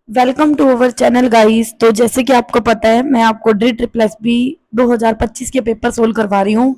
Welcome to our channel guys. तो जैसे कि आपको पता है मैं आपको डी ट्रिपल एस बी 2025 के पेपर सोल्व करवा रही हूँ।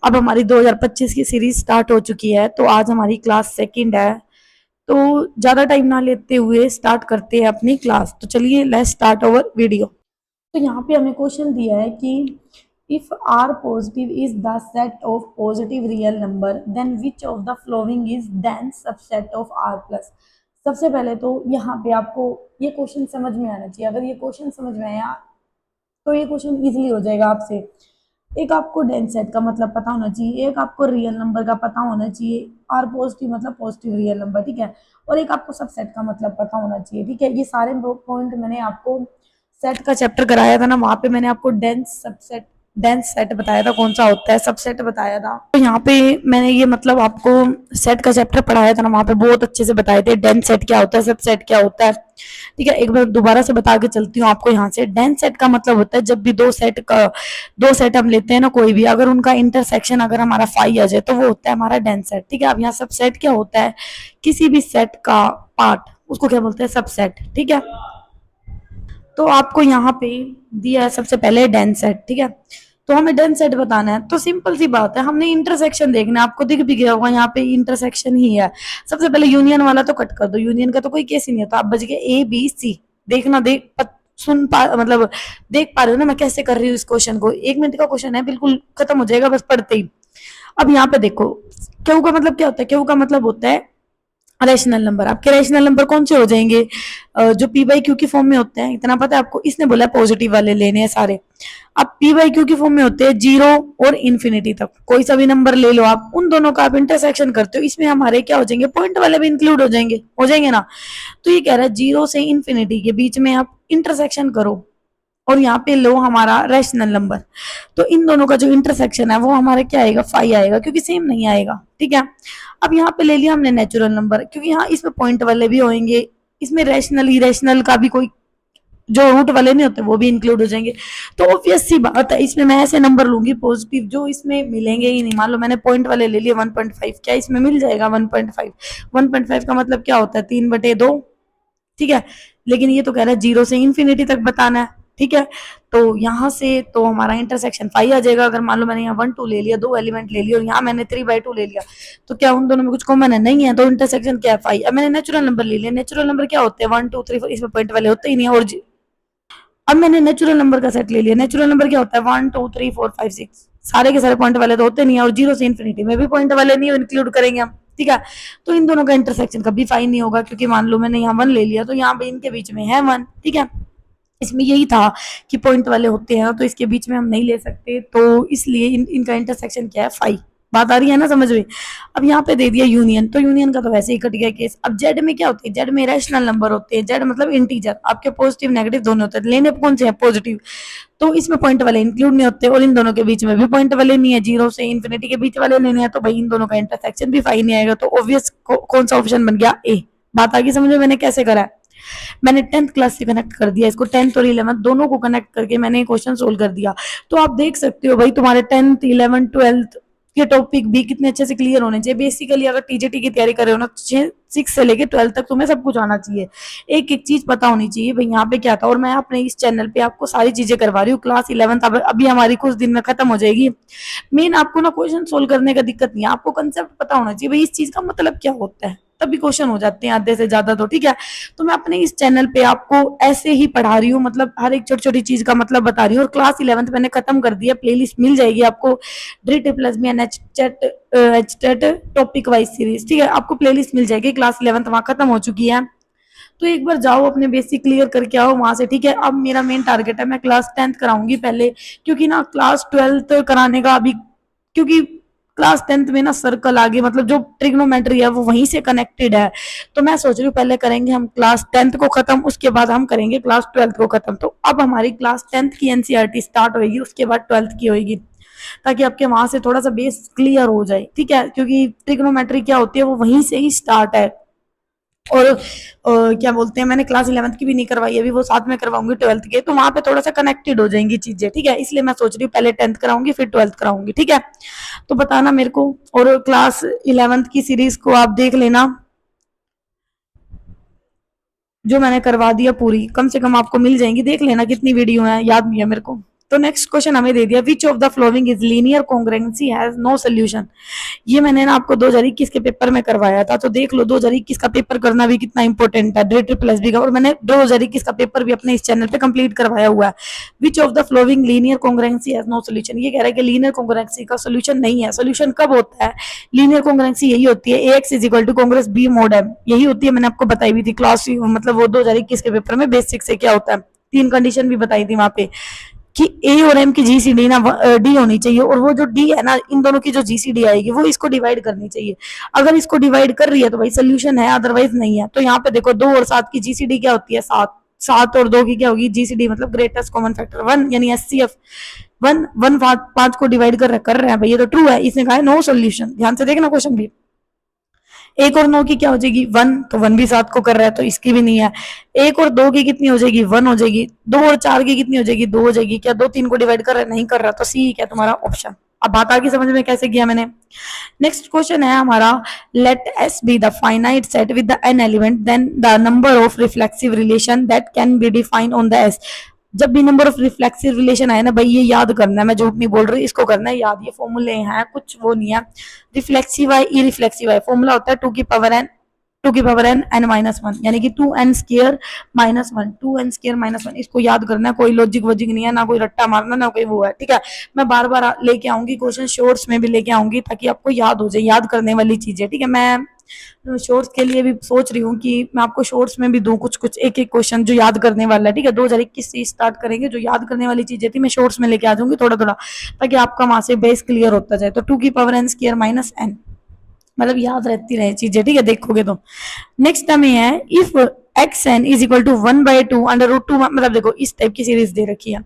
अब हमारी 2025 की सीरीज स्टार्ट हो चुकी है, तो आज हमारी क्लास सेकंड है। तो ज़्यादा टाइम ना लेते हुए स्टार्ट करते हैं अपनी क्लास। तो चलिए लेट्स स्टार्ट अवर वीडियो। तो यहाँ पे हमें क्वेश्चन दिया है कि if R positive is the set of positive real number then which of the following is then subset of R plus. सबसे पहले तो यहाँ पे आपको ये क्वेश्चन समझ में आना चाहिए। अगर ये क्वेश्चन समझ में आया तो ये क्वेश्चन इजीली हो जाएगा आपसे। एक आपको डेंस सेट का मतलब पता होना चाहिए, एक आपको रियल नंबर का पता होना चाहिए, आर पॉजिटिव मतलब पॉजिटिव रियल नंबर, ठीक है। और एक आपको सब सेट का मतलब पता होना चाहिए, ठीक है। ये सारे पॉइंट मैंने आपको सेट का चैप्टर कराया था ना, वहां पे मैंने आपको डेंस सेट बताया था, कौन सा होता है, सबसेट बताया था। तो यहाँ पे मैंने ये मतलब आपको सेट का चैप्टर पढ़ाया था ना, वहां पे बहुत अच्छे से बताए थे डेंस सेट क्या होता है, सबसेट क्या होता है, ठीक है। एक बार दोबारा से बता के चलती हूँ आपको। यहाँ से डेंस सेट का मतलब होता है जब भी दो सेट हम लेते हैं ना, कोई भी, अगर उनका इंटरसेक्शन अगर हमारा 5 आ जाए तो वो होता है हमारा डेंस सेट, ठीक है। अब यहाँ सब सेट क्या होता है, किसी भी सेट का पार्ट, उसको क्या बोलते हैं, सबसेट, ठीक है। तो आपको यहाँ पे दिया है सबसे पहले डेंस सेट, ठीक है। तो हमें डेंस सेट बताना है, तो सिंपल सी बात है, हमने इंटरसेक्शन देखना है। आपको दिख भी गया होगा यहाँ पे इंटरसेक्शन ही है। सबसे पहले यूनियन वाला तो कट कर दो, यूनियन का तो कोई केस ही नहीं होता। आप बच गए ए बी सी। देखना सुन पा मतलब देख पा रहे हो ना मैं कैसे कर रही हूँ इस क्वेश्चन को। 1 मिनट का क्वेश्चन है, बिल्कुल खत्म हो जाएगा बस पढ़ते ही। अब यहाँ पे देखो, क्यू का मतलब क्या होता है, क्यू का मतलब होता है रैशनल नंबर। आपके रैशनल नंबर कौन से हो जाएंगे, जो पी बाई क्यू की फॉर्म में होते हैं, इतना पता है आपको। इसने बोला पॉजिटिव वाले लेने हैं सारे। अब पी बाई क्यू की फॉर्म में होते हैं 0 और इन्फिनिटी तक, कोई सा भी नंबर ले लो आप, उन दोनों का आप इंटरसेक्शन करते हो, इसमें हमारे क्या हो जाएंगे, पॉइंट वाले भी इंक्लूड हो जाएंगे ना। तो ये कह रहा है 0 से इन्फिनिटी के बीच में आप इंटरसेक्शन करो और यहाँ पे लो हमारा रैशनल नंबर। तो इन दोनों का जो इंटरसेक्शन है वो हमारे क्या आएगा, 5 आएगा, क्योंकि सेम नहीं आएगा, ठीक है। अब यहाँ पे ले लिया हमने नेचुरल नंबर, क्योंकि यहाँ इसमें पॉइंट वाले भी होंगे, इसमें रैशनल इरेशनल का भी कोई, जो रूट वाले नहीं होते वो भी इंक्लूड हो जाएंगे। तो ऑब्वियस सी बात है, इसमें मैं ऐसे नंबर लूंगी पॉजिटिव जो इसमें मिलेंगे ही नहीं। मान लो मैंने पॉइंट वाले ले लिए 1.5, क्या इसमें मिल जाएगा 1.5? 1.5 का मतलब क्या होता है, 3/2, ठीक है। लेकिन ये तो कह रहा है 0 से इन्फिनिटी तक बताना है, ठीक है। तो यहाँ से तो हमारा इंटरसेक्शन 5 आ जाएगा। अगर मान लो मैंने यहाँ 1 2 ले लिया, 2 एलिमेंट ले लिया, और यहाँ मैंने 3/2 ले लिया, तो क्या उन दोनों में कुछ कॉमन है, नहीं है, तो इंटरसेक्शन क्या है, 5। अब मैंने नेचुरल नंबर ले लिया, नेचुरल नंबर क्या होते हैं, 1 2 3 4, इसमें पॉइंट वाले होते ही नहीं है। और अब मैंने नेचुरल नंबर का सेट ले लिया, नेचुरल नंबर क्या होता है, 1 2 3 4 5 6, सारे के सारे पॉइंट वाले तो होते नहीं है, और 0 से इन्फिनिटी में भी पॉइंट वाले नहीं इंक्लूड करेंगे हम, ठीक है। तो इन दोनों का इंटरसेक्शन कभी फाइन नहीं होगा, क्योंकि मान लो मैंने यहाँ 1 ले लिया, तो यहाँ पे इनके बीच में है 1, ठीक है। इसमें यही था कि पॉइंट वाले होते हैं तो इसके बीच में हम नहीं ले सकते, तो इसलिए इनका इंटरसेक्शन क्या है, 5। बात आ रही है ना समझ में। अब यहाँ पे दे दिया यूनियन, तो यूनियन का तो वैसे ही कट गया केस। अब जेड में क्या होती है, जेड में रैशनल नंबर होते हैं, जेड मतलब इंटीजर, आपके पॉजिटिव नेगेटिव दोनों होते हैं, लेने कौन से हैं, पॉजिटिव। तो इसमें पॉइंट वाले इंक्लूड नहीं होते, और इन दोनों के बीच में भी पॉइंट वाले नहीं है, 0 से इन्फिनिटी के बीच वाले लेने हैं, तो भाई इन दोनों का इंटरसेक्शन भी 5 नहीं आएगा। तो ऑब्वियस कौन सा ऑप्शन बन गया, ए। बात आगे समझ में मैंने कैसे करा है। मैंने 10th क्लास से कनेक्ट कर दिया इसको, 10th और 11th दोनों को कनेक्ट करके मैंने क्वेश्चन सोल्व कर दिया। तो आप देख सकते हो भाई तुम्हारे 10th 11th 12th के टॉपिक भी कितने अच्छे से क्लियर होने चाहिए। बेसिकली अगर टीजेटी की तैयारी कर रहे हो ना, 6 से लेके 12th तक तुम्हें सब कुछ आना चाहिए, एक एक चीज पता होनी चाहिए भाई यहाँ पे क्या था। और मैं अपने इस चैनल पे आपको सारी चीजें करवा रही हूँ। क्लास 11th अब अभी हमारी कुछ दिन में खत्म हो जाएगी। मेन आपको ना क्वेश्चन सोल्व करने का दिक्कत नहीं है, आपको कंसेप्ट पता होना चाहिए भाई इस चीज का मतलब क्या होता है, तभी क्वेश्चन हो जाते हैं आधे से ज्यादा, तो ठीक है। तो मैं अपने इस चैनल पे आपको ऐसे ही पढ़ा रही हूँ, मतलब हर एक छोटी छोटी चीज का मतलब बता रही हूँ। और क्लास 11th मैंने खत्म कर दिया, प्लेलिस्ट मिल जाएगी आपको, ड्रिट प्लस में H TET topic wise series, ठीक है। आपको प्लेलिस्ट मिल जाएगी, क्लास 11th वहां खत्म हो चुकी है। तो एक बार जाओ अपने बेसिक क्लियर करके आओ वहां से, ठीक है। अब मेरा मेन टारगेट है, मैं क्लास 10th कराऊंगी पहले, क्योंकि ना क्लास 12th कराने का अभी, क्योंकि क्लास 10th में ना सर्कल आगे मतलब जो ट्रिग्नोमेट्री है वो वहीं से कनेक्टेड है। तो मैं सोच रही हूँ पहले करेंगे हम क्लास 10th को खत्म, उसके बाद हम करेंगे क्लास 12th को खत्म। तो अब हमारी क्लास 10th की एनसीईआरटी स्टार्ट होगी, उसके बाद 12th की होगी, ताकि आपके वहां से थोड़ा सा बेस क्लियर हो जाए, ठीक है। क्योंकि ट्रिग्नोमेट्री क्या होती है वो वहीं से ही स्टार्ट है। और क्या बोलते हैं, मैंने क्लास 11th की भी नहीं करवाई अभी, वो साथ में करवाऊंगी 12th के, तो वहां पे थोड़ा सा कनेक्टेड हो जाएंगी चीजें, ठीक है। इसलिए मैं सोच रही हूँ पहले 10th कराऊंगी फिर 12th कराऊंगी, ठीक है। तो बताना मेरे को। और क्लास 11th की सीरीज को आप देख लेना। जो मैंने करवा दिया पूरी, कम से कम आपको मिल जाएंगी, देख लेना कितनी वीडियो है, याद नहीं है मेरे को। तो नेक्स्ट क्वेश्चन हमें दे दिया, which of the following is linear congruency has no solution. ये मैंने ना आपको 2021 के पेपर में करवाया था, तो देख लो 2021 का पेपर करना भी कितना इंपॉर्टेंट है, ड्री ट्रिपल एसबी का, और मैंने 2021 का पेपर भी अपने इस चैनल पे कंप्लीट करवाया हुआ है। Which of the following linear congruency has no solution, ये कह रहा है कि लीनियर कॉन्ग्रुएंसी का सोल्यूशन नहीं है। सोल्यूशन कब होता है? लीनियर कॉन्ग्रुएंसी यही होती है, ax is equal to congruence b mod m, यही होती है, मैंने आपको बताई हुई थी क्लास, मतलब वो 2021 के पेपर में बेसिक से क्या होता है, तीन कंडीशन भी बताई थी वहां पे कि ए और एम की जीसीडी ना डी होनी चाहिए, और वो जो डी है ना, इन दोनों की जो जीसीडी आएगी वो इसको डिवाइड करनी चाहिए। अगर इसको डिवाइड कर रही है तो भाई सोल्यूशन है, अदरवाइज नहीं है। तो यहाँ पे देखो 2 और 7 की जीसीडी क्या होती है, 7, 7 और 2 की क्या होगी जीसीडी, मतलब ग्रेटेस्ट कॉमन फैक्टर 1, यानी एचसीएफ 1, 1 5 को डिवाइड कर रहे हैं भाई, ये तो ट्रू है। इसने कहा है नो सोल्यूशन, ध्यान से देखना क्वेश्चन भी। 1 और 9 की क्या हो जाएगी 1, तो 1 भी 7 को कर रहा है तो इसकी भी नहीं है। 1 और 2 की कितनी हो जाएगी 1 हो जाएगी। 2 और 4 की कितनी हो जाएगी 2 हो जाएगी। क्या 2 3 को डिवाइड कर रहा है, नहीं कर रहा, तो सी क्या तुम्हारा ऑप्शन। अब बात आगे समझ में कैसे किया मैंने। नेक्स्ट क्वेश्चन है हमारा, let S be the finite set with the n element then the number of reflexive relation that can be defined on the S. जब भी नंबर ऑफ रिफ्लेक्सिव रिलेशन आए ना भाई, ये याद करना है, मैं झूठ नहीं बोल रही, इसको करना है याद, ये फॉर्मूले हैं, कुछ वो नहीं है। रिफ्लेक्सिव आई ई रिफ्लेक्सिव आई फॉर्मूला होता है 2 की पावर एन, 2 की पावर एन एन माइनस 1, यानी कि 2n square minus 1, 2n square minus 1, इसको याद करना है, कोई लॉजिक वॉजिक नहीं है, ना कोई रट्टा मारना, ना कोई वो है, ठीक है। मैं बार बार लेके आऊंगी क्वेश्चन, शॉर्ट्स में भी लेके आऊंगी ताकि आपको याद हो जाए, याद करने वाली चीजें, ठीक है। मैं शॉर्ट्स के लिए भी सोच रही हूँ कि मैं आपको शॉर्ट्स में भी दूं कुछ कुछ एक एक क्वेश्चन जो याद करने वाला है, ठीक है। 2021 से स्टार्ट करेंगे, जो याद करने वाली चीजें थी मैं शॉर्ट्स में लेके आ जाऊंगी थोड़ा थोड़ा, ताकि आपका वहां से बेस क्लियर होता जाए। तो 2 की power n square minus n, मतलब याद रहती रहे चीजें, ठीक है, देखोगे तो। नेक्स्ट हमें है, if x n is equal to 1/2 under root 2, मतलब देखो इस टाइप की सीरीज दे रखी है,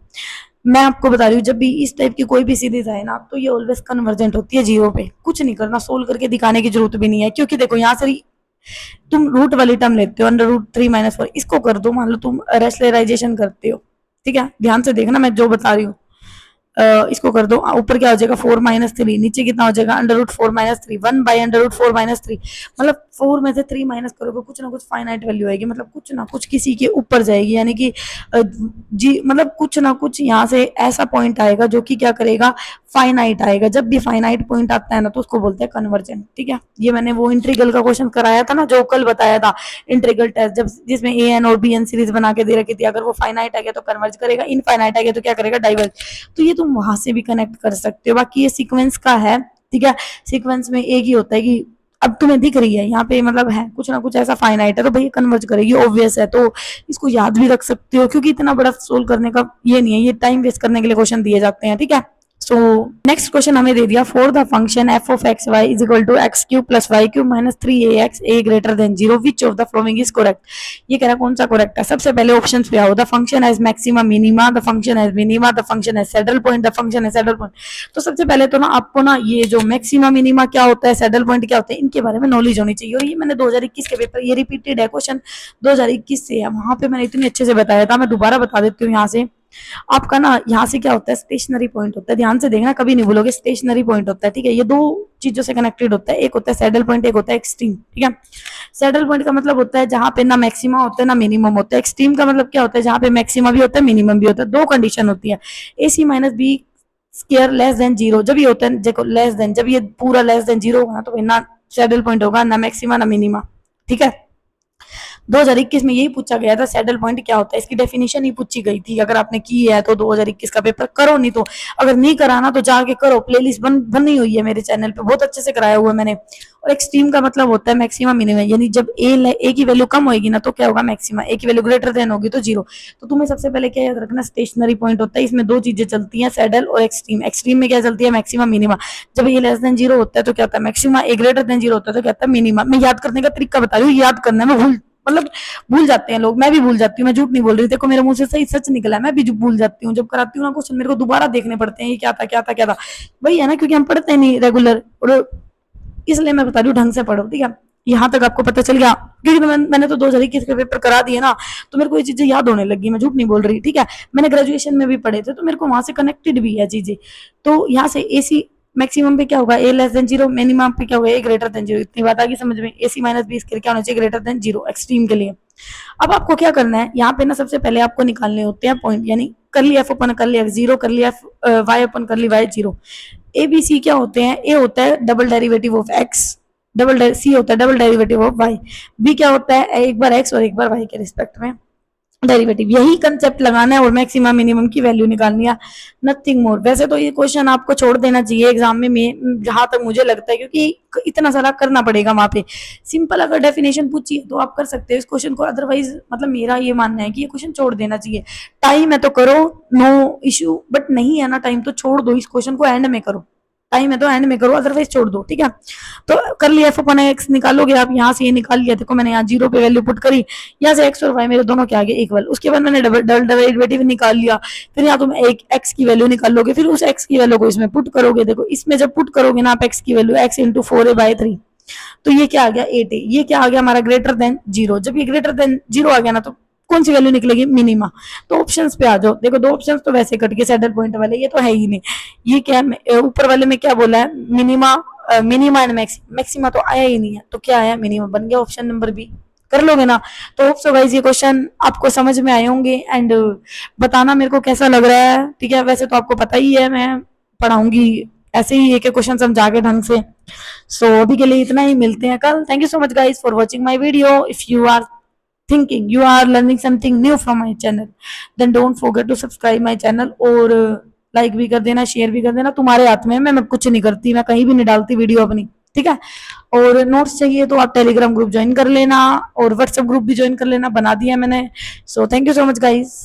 मैं आपको बता रही हूँ जब भी इस टाइप की कोई भी सीरीज आए ना, तो ये ऑलवेज कन्वर्जेंट होती है जीरो पे, कुछ नहीं करना, सोल्व करके दिखाने की जरूरत भी नहीं है, क्योंकि देखो यहाँ से तुम रूट वाली टर्म लेते हो, अंडर रूट 3 - 4, इसको कर दो, मान लो तुम रेशनलाइजेशन करते हो, ठीक है, ध्यान से देखना मैं जो बता रही हूँ। इसको कर दो, ऊपर क्या हो जाएगा 4 - 3, नीचे कितना हो जाएगा अंडर रूट 4 - 3, 1/√4 - 3, मतलब 4 में से 3 माइनस करोगे, कुछ ना कुछ फाइनाइट वैल्यू आएगी, मतलब कुछ ना कुछ किसी के ऊपर जाएगी, यानी कि जी मतलब कुछ ना कुछ यहाँ से ऐसा पॉइंट आएगा जो कि क्या करेगा, फाइनाइट आएगा। जब भी फाइनाइट पॉइंट आता है ना, तो उसको बोलते हैं कन्वर्जेंट, ठीक है। ये मैंने वो इंटीग्रल का क्वेश्चन कराया था ना, जो कल बताया था, इंटीग्रल टेस्ट, जब जिसमें ए एन और बी एन सीरीज बना के दे रखी थी, अगर वो फाइनाइट आ गया तो कन्वर्ज करेगा, इनफाइनाइट आ गया तो क्या करेगा, डाइवर्ज। तो ये तुम वहां से भी कनेक्ट कर सकते हो। बाकी ये सीक्वेंस का है, ठीक है, सीक्वेंस में एक ही होता है कि अब तुम्हें दिख रही है यहाँ पे, मतलब है कुछ ना कुछ ऐसा फाइनाइट है, तो भैया कन्वर्ज करेगी, ऑब्वियस है। तो इसको याद भी रख सकते हो, क्योंकि इतना बड़ा सोल्व करने का ये नहीं है, ये टाइम वेस्ट करने के लिए क्वेश्चन दिए जाते हैं, ठीक है। सो नेक्स्ट क्वेश्चन हमें दे दिया, for the function f of x y is equal to x cube plus y cube minus 3ax a greater than 0, which of the following is correct. ये कह रहा है कौन सा करेक्ट है। सबसे पहले ऑप्शन पे आओ, the function has maxima minima, the function has minima, the function has saddle point, the function has saddle point. तो सबसे पहले तो ना आपको ना ये जो मैक्सिमा मिनिमा क्या होता है, सैडल पॉइंट क्या होता है, इनके बारे में नॉलेज होनी चाहिए। और ये मैंने 2021 के पेपर, ये रिपीटेड है क्वेश्चन 2021 से है, वहां पे मैंने इतने अच्छे से बताया था, मैं दोबारा बता देती हूँ। यहाँ से आपका ना, यहाँ से क्या होता है, स्टेशनरी पॉइंट होता है, ध्यान से देखना कभी नहीं भूलोगे, स्टेशनरी पॉइंट होता है, ठीक है। ये दो चीजों से कनेक्टेड होता है, एक होता है सैडल पॉइंट, एक होता है एक्सट्रीम, ठीक है। सैडल पॉइंट का मतलब होता है जहां पे ना मैक्सिमा होता है ना मिनिमम होता है। एक्सट्रीम का मतलब क्या होता है, जहां पे मैक्सिमा भी होता है मिनिमम भी होता है। दो कंडीशन होती है, AC minus B square less than 0, जब ये होता है देखो लेस देन, जब ये पूरा लेस देन 0 होगा ना, तो ना सैडल पॉइंट होगा, ना मैक्सिमा ना मिनिमा, ठीक है। 2021 में यही पूछा गया था, सैडल पॉइंट क्या होता है, इसकी डेफिनेशन ही पूछी गई थी। अगर आपने की है तो 2021 का पेपर करो, नहीं तो अगर नहीं कराना तो जाके करो, प्लेलिस्ट बनी हुई है मेरे चैनल पे, बहुत अच्छे से कराया हुआ है मैंने। और एक्सट्रीम का मतलब होता है मैक्सिमम मिनिमम, यानी जब ए की वैल्यू कम होगी ना तो क्या होगा, मैक्सिमम, ए की वैल्यू ग्रेटर देन होगी तो 0। तो तुम्हें सबसे पहले क्या याद रखना, स्टेशनरी पॉइंट होता है, इसमें दो चीजें चलती हैं, सैडल और एक्सट्रीम। एक्सट्रीम में क्या चलती है, मैक्सिमम मिनिमा। जब ये लेस देन 0 होता है तो क्या होता है मैक्सिमा, ए ग्रेटर देन 0 होता है तो क्या होता है मिनिमा। मैं याद करने का तरीका बता रही हूँ, याद करना है, मैं मतलब भूल जाते हैं लोग, मैं भी भूल जाती हूँ, मैं झूठ नहीं बोल रही, देखो मेरे मुंह से सही सच निकला है, मैं भी भूल जाती हूँ जब कराती हूँ ना क्वेश्चन, मेरे को दोबारा देखने पड़ते हैं, ये क्या था क्या था क्या था, वही है ना, क्योंकि हम पढ़ते नहीं रेगुलर, और इसलिए मैं बता रही हूँ ढंग से पढ़ो, ठीक है। यहाँ तक आपको पता चल गया, क्योंकि तो मैंने तो 2021 के पेपर करा दिए ना, तो मेरे को ये चीजें याद होने लगी, मैं झूठ नहीं बोल रही, ठीक है। मैंने ग्रेजुएशन में भी पढ़े थे, तो मेरे को वहां से कनेक्टेड भी है चीजें। तो यहाँ से AC मैक्सिमम पे क्या होगा, ए लेस देन 0, मिनिमम पे क्या होगा, ए ग्रेटर देन 0, इतनी बात आ गई समझ में। AC माइनस बी इसके क्या होना चाहिए, ग्रेटर देन 0 एक्सट्रीम के लिए। अब आपको क्या करना है, यहाँ पे ना सबसे पहले आपको निकालने होते हैं पॉइंट, यानी कर लिया एफ अपन कर लिया एक्स जीरो, कर लिया वाई अपन कर ली Y zero. A B C क्या होते हैं, ए होता है double derivative of X, double C होता है double derivative of Y, B क्या होता है एक बार एक्स और एक बार वाई के रिस्पेक्ट में डेरिवेटिव। यही कंसेप्ट लगाना है और मैक्सिमम मिनिमम की वैल्यू निकालनी है, नथिंग मोर। वैसे तो ये क्वेश्चन आपको छोड़ देना चाहिए एग्जाम में जहां तक मुझे लगता है, क्योंकि इतना सारा करना पड़ेगा वहां पे। सिंपल अगर डेफिनेशन पूछिए तो आप कर सकते हो इस क्वेश्चन को, अदरवाइज मतलब मेरा ये मानना है कि ये क्वेश्चन छोड़ देना चाहिए। टाइम है तो करो, नो इश्यू, बट नहीं है ना टाइम तो छोड़ दो, इस क्वेश्चन को एंड में करो। टाइम है तो एंड में करो, अदरवाइज छोड़ दो, ठीक है। तो कर लिया एफ अपन एक्स निकालोगे आप, यहाँ से ये निकाल लिया, देखो मैंने यहाँ जीरो पे वैल्यू पुट करी, यहाँ से एक्स और वाई मेरे दोनों के आगे इक्वल, उसके बाद मैंने डबल डेरिवेटिव निकाल लिया, फिर यहाँ तुम एक एक्स की वैल्यू निकालोगे, फिर उस एक्स की वैल्यू को इसमें पुट करोगे। देखो इसमें जब पुट करोगे ना आप एक्स की वैल्यू, एक्स इंटू 4a/3, तो ये क्या आ गया 8a, ये क्या आ गया हमारा ग्रेटर देन जीरो। जब ये ग्रेटर देन जीरो आ गया ना, तो कौन सी वैल्यू निकलेगी, मिनिमा। तो ऑप्शंस पे आ जाओ, देखो दो ऑप्शंस तो वैसे कट गए सैडल पॉइंट वाले, ये तो है ही नहीं। ये क्या ऊपर वाले में क्या बोला है, मिनिमा, मिनिमा एंड मैक्सिमा तो आया ही नहीं है, तो क्या आया मिनिमा, बन गया ऑप्शन नंबर बी। कर लोगे ना। तो होप सो गाइस ये क्वेश्चन आपको समझ में आए होंगे, एंड बताना मेरे को कैसा लग रहा है, ठीक है। वैसे तो आपको पता ही है मैं पढ़ाऊंगी ऐसे ही एक एक क्वेश्चन समझा के ढंग से। सो अभी के लिए इतना ही, मिलते हैं कल। Thank you so much guys for watching my video. If you are thinking you are learning something new from my channel, then don't forget to subscribe my channel, और लाइक भी कर देना, शेयर भी कर देना, तुम्हारे हाथ में है, मैं कुछ नहीं करती, मैं कहीं भी नहीं डालती वीडियो अपनी, ठीक है। और नोट्स चाहिए तो आप टेलीग्राम ग्रुप ज्वाइन कर लेना, और व्हाट्सएप ग्रुप भी ज्वाइन कर लेना, बना दिया मैंने। So thank you so much guys.